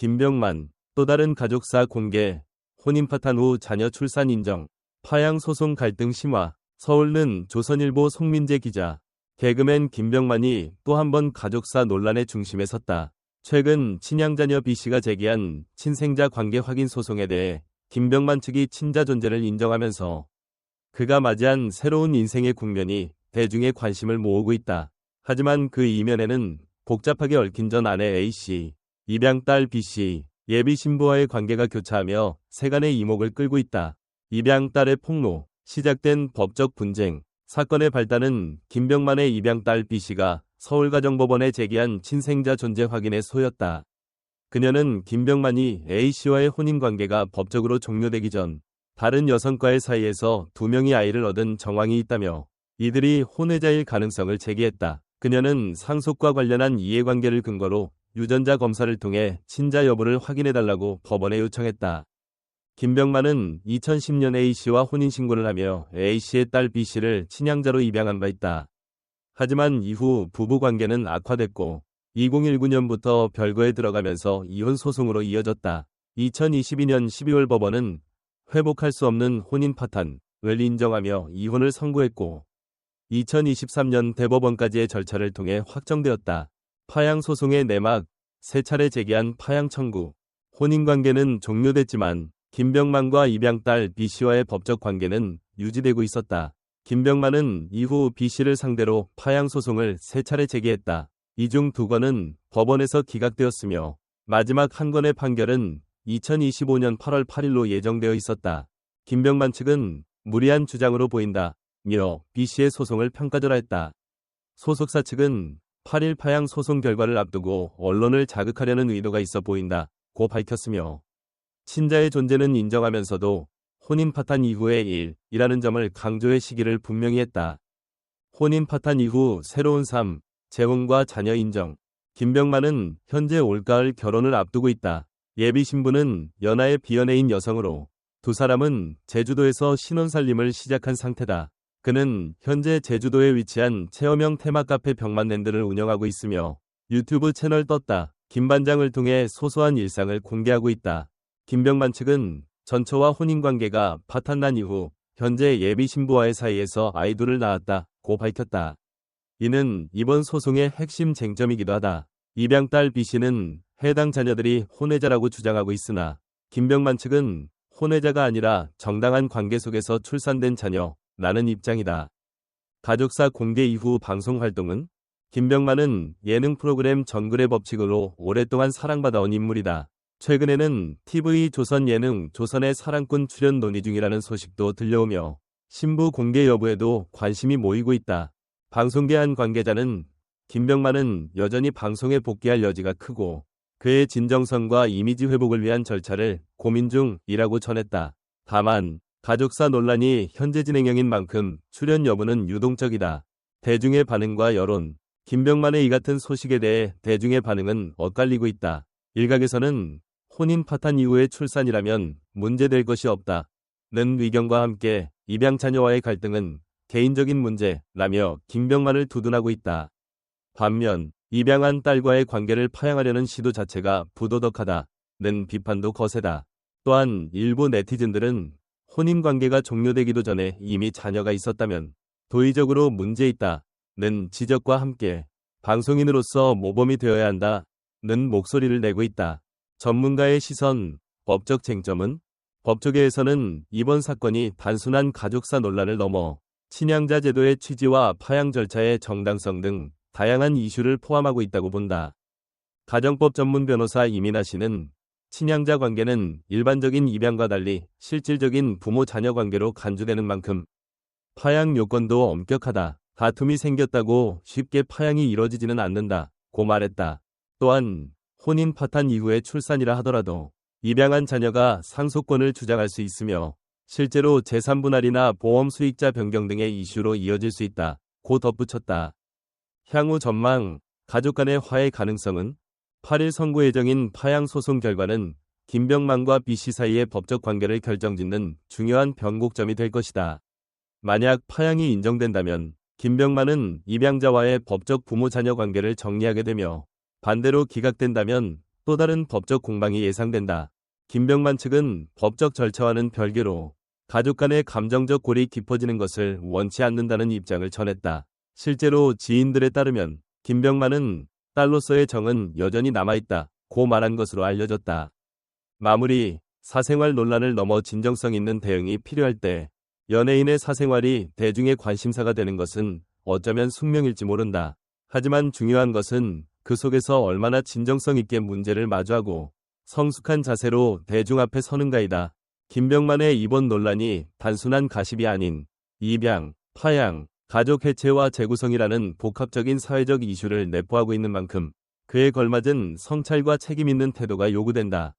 김병만, 또 다른 가족사 공개, 혼인 파탄 후 자녀 출산 인정, 파양 소송 갈등 심화, 서울는 조선일보 송민재 기자, 개그맨 김병만이 또 한 번 가족사 논란의 중심에 섰다. 최근 친양자녀 B씨가 제기한 친생자 관계 확인 소송에 대해 김병만 측이 친자 존재를 인정하면서 그가 맞이한 새로운 인생의 국면이 대중의 관심을 모으고 있다. 하지만 그 이면에는 복잡하게 얽힌 전 아내 A씨, 입양딸 B씨, 예비 신부와의 관계가 교차하며 세간의 이목을 끌고 있다. 입양딸의 폭로, 시작된 법적 분쟁, 사건의 발단은 김병만의 입양딸 B씨가 서울가정법원에 제기한 친생자 존재 확인에 소였다. 그녀는 김병만이 A씨와의 혼인관계가 법적으로 종료되기 전 다른 여성과의 사이에서 2명의 아이를 얻은 정황이 있다며 이들이 혼외자일 가능성을 제기했다. 그녀는 상속과 관련한 이해관계를 근거로 유전자 검사를 통해 친자 여부를 확인해달라고 법원에 요청했다. 김병만은 2010년 A씨와 혼인신고를 하며 A씨의 딸 B씨를 친양자로 입양한 바 있다. 하지만 이후 부부관계는 악화됐고 2019년부터 별거에 들어가면서 이혼 소송으로 이어졌다. 2022년 12월 법원은 회복할 수 없는 혼인 파탄을 인정하며 이혼을 선고했고 2023년 대법원까지의 절차를 통해 확정되었다. 파양 소송의 내막, 3차례 제기한 파양 청구. 혼인관계는 종료됐지만 김병만과 입양딸 B씨와의 법적 관계는 유지되고 있었다. 김병만은 이후 B씨를 상대로 파양 소송을 3차례 제기했다. 이 중 2건은 법원에서 기각되었으며 마지막 한 건의 판결은 2025년 8월 8일로 예정되어 있었다. 김병만 측은 무리한 주장으로 보인다며 B씨의 소송을 평가절하했다. 소속사 측은 8일 파양 소송 결과를 앞두고 언론을 자극하려는 의도가 있어 보인다고 밝혔으며 친자의 존재는 인정하면서도 혼인 파탄 이후의 일이라는 점을 강조해 시기를 분명히 했다. 혼인 파탄 이후 새로운 삶, 재혼과 자녀 인정. 김병만은 현재 올가을 결혼을 앞두고 있다. 예비 신부는 연하의 비연애인 여성으로 두 사람은 제주도에서 신혼살림을 시작한 상태다. 그는 현재 제주도에 위치한 체험형 테마 카페 병만랜드를 운영하고 있으며 유튜브 채널 떴다. 김반장을 통해 소소한 일상을 공개하고 있다. 김병만 측은 전처와 혼인관계가 파탄난 이후 현재 예비 신부와의 사이에서 아이돌을 낳았다고 밝혔다. 이는 이번 소송의 핵심 쟁점이기도 하다. 입양딸 B씨는 해당 자녀들이 혼외자라고 주장하고 있으나 김병만 측은 혼외자가 아니라 정당한 관계 속에서 출산된 자녀라는 입장이다. 가족사 공개 이후 방송 활동은 김병만은 예능 프로그램 정글의 법칙으로 오랫동안 사랑받아온 인물이다. 최근에는 TV 조선 예능 조선의 사랑꾼 출연 논의 중이라는 소식도 들려오며 신부 공개 여부에도 관심이 모이고 있다. 방송계 한 관계자는 김병만은 여전히 방송에 복귀할 여지가 크고 그의 진정성과 이미지 회복을 위한 절차를 고민 중이라고 전했다. 다만 가족사 논란이 현재 진행형인 만큼 출연 여부는 유동적이다. 대중의 반응과 여론, 김병만의 이 같은 소식에 대해 대중의 반응은 엇갈리고 있다. 일각에서는 혼인 파탄 이후의 출산이라면 문제될 것이 없다는 의견과 함께 입양 자녀와의 갈등은 개인적인 문제라며 김병만을 두둔하고 있다. 반면 입양한 딸과의 관계를 파양하려는 시도 자체가 부도덕하다는 비판도 거세다. 또한 일부 네티즌들은 혼인관계가 종료되기도 전에 이미 자녀가 있었다면 도의적으로 문제있다는 지적과 함께 방송인으로서 모범이 되어야 한다는 목소리를 내고 있다. 전문가의 시선, 법적 쟁점은 법조계에서는 이번 사건이 단순한 가족사 논란을 넘어 친양자 제도의 취지와 파양 절차의 정당성 등 다양한 이슈를 포함하고 있다고 본다. 가정법 전문 변호사 이민아 씨는 친양자 관계는 일반적인 입양과 달리 실질적인 부모-자녀 관계로 간주되는 만큼 파양 요건도 엄격하다. 다툼이 생겼다고 쉽게 파양이 이뤄지지는 않는다고 말했다. 또한 혼인 파탄 이후의 출산이라 하더라도 입양한 자녀가 상속권을 주장할 수 있으며 실제로 재산분할이나 보험 수익자 변경 등의 이슈로 이어질 수 있다고 덧붙였다. 향후 전망, 가족 간의 화해 가능성은 8일 선고 예정인 파양 소송 결과는 김병만과 B씨 사이의 법적 관계를 결정짓는 중요한 변곡점이 될 것이다. 만약 파양이 인정된다면 김병만은 입양자와의 법적 부모-자녀 관계를 정리하게 되며 반대로 기각된다면 또 다른 법적 공방이 예상된다. 김병만 측은 법적 절차와는 별개로 가족 간의 감정적 골이 깊어지는 것을 원치 않는다는 입장을 전했다. 실제로 지인들에 따르면 김병만은 딸로서의 정은 여전히 남아있다고 말한 것으로 알려졌다. 마무리. 사생활 논란을 넘어 진정성 있는 대응이 필요할 때 연예인의 사생활이 대중의 관심사가 되는 것은 어쩌면 숙명일지 모른다. 하지만 중요한 것은 그 속에서 얼마나 진정성 있게 문제를 마주하고 성숙한 자세로 대중 앞에 서는가이다. 김병만의 이번 논란이 단순한 가십이 아닌 입양, 파양, 가족 해체와 재구성이라는 복합적인 사회적 이슈를 내포하고 있는 만큼 그에 걸맞은 성찰과 책임 있는 태도가 요구된다.